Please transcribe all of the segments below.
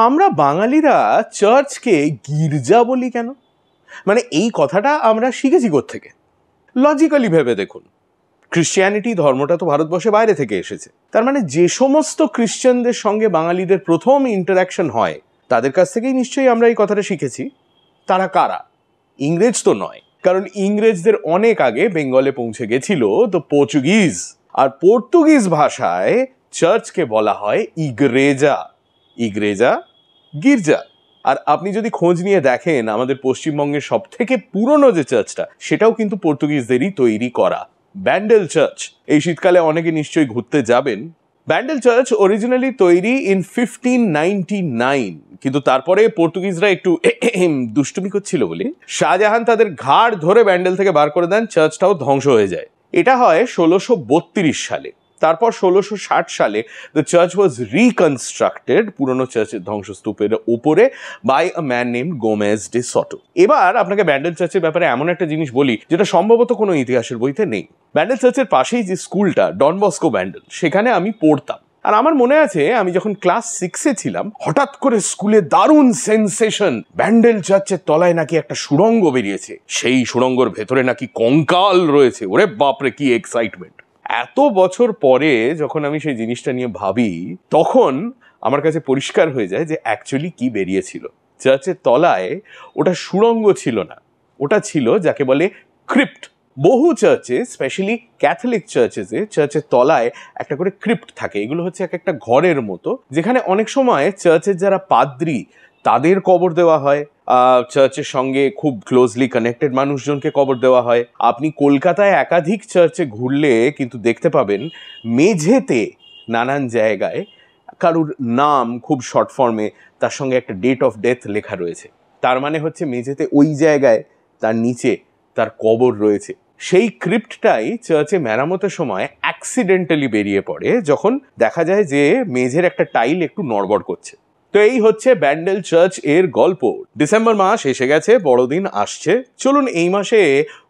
আমরা বাঙালিরা চার্চকে গির্জা বলি কেন? মানে এই কথাটা আমরা শিখেছি কোত্থেকে? লজিক্যালি ভেবে দেখুন, ক্রিশ্চিয়ানিটি ধর্মটা তো ভারতবর্ষে বাইরে থেকে এসেছে। তার মানে যে সমস্ত খ্রিশ্চানদের সঙ্গে বাঙালিদের প্রথম ইন্টারাকশন হয় তাদের কাছ থেকেই নিশ্চয়ই আমরা এই কথাটা শিখেছি। তারা কারা? ইংরেজ তো নয়, কারণ ইংরেজদের অনেক আগে বেঙ্গলে পৌঁছে গেছিল তো পর্তুগিজ, আর পর্তুগিজ ভাষায় চার্চকে বলা হয় ইগরেজা। ইগরেজা গির্জা। আর আপনি যদি খোঁজ নিয়ে দেখেন, আমাদের পশ্চিমবঙ্গের সব থেকে পুরনো যে চার্চটা সেটাও কিন্তু পর্তুগিজদেরই তৈরি করা, ব্যান্ডেল চার্চ। এই শীতকালে অনেকে নিশ্চয়ই ঘুরতে যাবেন। ব্যান্ডেল চার্চ অরিজিনালি তৈরি ইন 1599, কিন্তু তারপরে পর্তুগিজরা একটু দুষ্টুমি করছিল বলে শাহজাহান তাদের ঘাড় ধরে ব্যান্ডেল থেকে বার করে দেন, চার্চটাও ধ্বংস হয়ে যায়। এটা হয় 1632 সালে। তারপর 1660 সালে দ্য চার্চ ওয়াজ রিকনস্ট্রাক্টেড পুরনো চার্চের ধ্বংসস্তূপের উপরে by a man named Gomez de Soto. এবার আপনাকে ব্যান্ডেল চার্চের ব্যাপারে এমন একটা জিনিস বলি যেটা সম্ভবত কোনো ইতিহাসের বইতে নেই। ব্যান্ডেল চার্চের পাশেই যে স্কুলটা ডন বস্কো ব্যান্ডেল, সেখানে আমি পড়তাম। আর আমার মনে আছে আমি যখন ক্লাস 6-এ ছিলাম, হঠাৎ করে স্কুলে দারুণ সেন্সেশন, ব্যান্ডেল চার্চের তলায় নাকি একটা সুড়ঙ্গ বেরিয়েছে, সেই সুড়ঙ্গর ভেতরে নাকি কঙ্কাল রয়েছে। ওরে বাপরে, কি এক্সাইটমেন্ট! এত বছর পরে যখন আমি সেই জিনিসটা নিয়ে ভাবি, তখন আমার কাছে পরিষ্কার হয়ে যায় যে অ্যাকচুয়ালি কি বেরিয়েছিল। চার্চের তলায় ওটা সুড়ঙ্গ ছিল না, ওটা ছিল যাকে বলে ক্রিপ্ট। বহু চার্চে, স্পেশালি ক্যাথলিক চার্চেসে, চার্চের তলায় একটা করে ক্রিপ্ট থাকে। এগুলো হচ্ছে এক একটা ঘরের মতো, যেখানে অনেক সময় চার্চের যারা পাদ্রী তাদের কবর দেওয়া হয়, চার্চের সঙ্গে খুব ক্লোজলি কানেক্টেড মানুষজনকে কবর দেওয়া হয়। আপনি কলকাতায় একাধিক চার্চে ঘুরলে কিন্তু দেখতে পাবেন মেঝেতে নানান জায়গায় কারুর নাম খুব শর্ট ফর্মে, তার সঙ্গে একটা ডেট অফ ডেথ লেখা রয়েছে। তার মানে হচ্ছে মেঝেতে ওই জায়গায় তার নিচে তার কবর রয়েছে। সেই ক্রিপ্টটাই চার্চে মেরামতের সময় অ্যাক্সিডেন্টালি বেরিয়ে পড়ে, যখন দেখা যায় যে মেঝের একটা টাইল একটু নড়বড় করছে। তো এই হচ্ছে ব্যান্ডেল চার্চ এর গল্প। ডিসেম্বর মাস এসে গেছে, বড়দিন আসছে। চলুন এই মাসে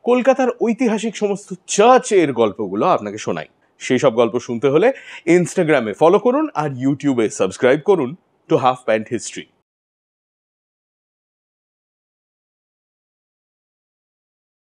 কলকাতার ঐতিহাসিক সমস্ত চার্চের গল্পগুলো আপনাকে শোনাই। সেই সব গল্প শুনতে হলে ইনস্টাগ্রামে ফলো করুন আর ইউটিউবে সাবস্ক্রাইব করুন টু হাফ প্যান্ট হিস্ট্রি।